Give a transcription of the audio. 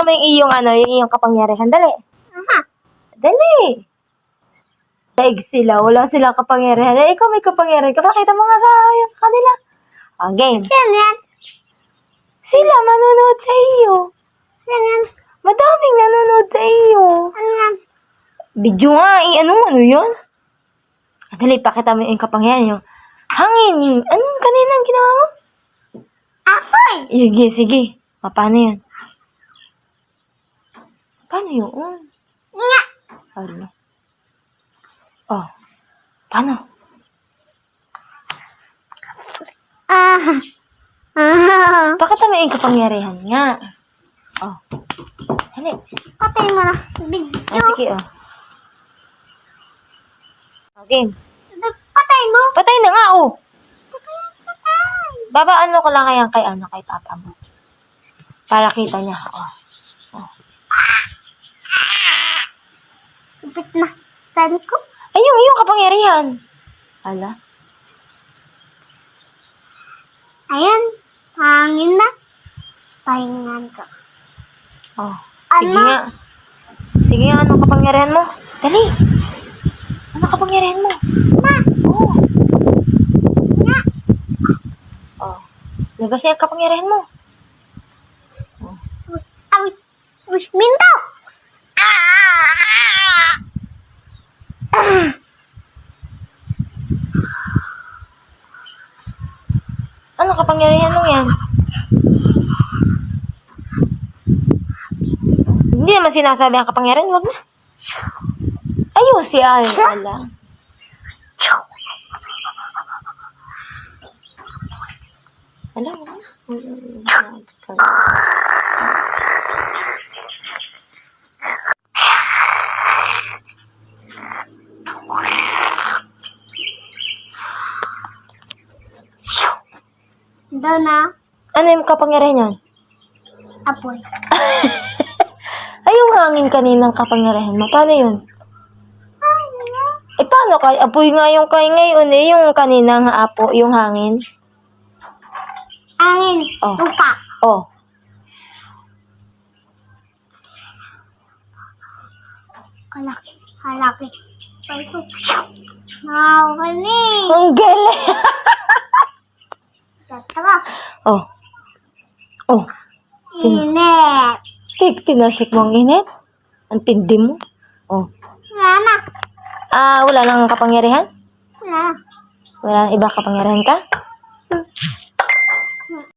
mo yung iyong yung iyong kapangyarihan. Dali. Aha. Dali. Daig sila. Wala silang kapangyarihan. Eh, ikaw may kapangyarihan. Kapakita mo nga sa kanila. Game. Saan yan? Sila manonood sa iyo. Saan yan? Madaming nanonood sa iyo. Ano yan? Video nga. Ano yun? Dali, pakita mo yung kapangyarihan. Yung hangin. Anong kanina ginawa mo? Apoy! Sige. Paano yun? Paano yun? Nga. Ano? Oh. Paano? Pakita mo yung kapangyarihan nga. Oh. Dali. Patay mo na. Video. Sige, oh. Okay. Patay mo. Patay na nga, oh. Patay. Babaan ko lang kay papa mo. Para kita niya, oh. Ipit na. Saan ko? Ay, yung kapangyarihan. Ala. Ayan. Hangin na. Pahingan ko. Oh. Sige Ano? nga. Sige nga, anong kapangyarihan mo? Dali. Ano kapangyarihan mo? Ma. Oh. Nga. Oh. Labas yung kapangyarihan mo. Ay. Minto. Ano kapangyarihan mo yan? Hindi naman sinasabi ang kapangyarihan. Wag na. Ayos yan. Ala. Alam mo? Doon na. Ano yung kapangyarihan yan? Apoy. Ay, yung hangin kaninang kapangyarihan mo. Paano yun? Ay, nga. Eh, paano ka? Apoy nga yung kay ngayon eh. Yung kaninang apo, yung hangin. Angin. Oh. Lupa. Oh. Halaki. Ay ko. Nakakali. Ang galing. Tara. Oh. Oh. Init. Tinasik mo ang init? Ang tindi mo? Oh. Wala na. Wala nang kapangyarihan? Wala. Wala nang iba kapangyarihan ka?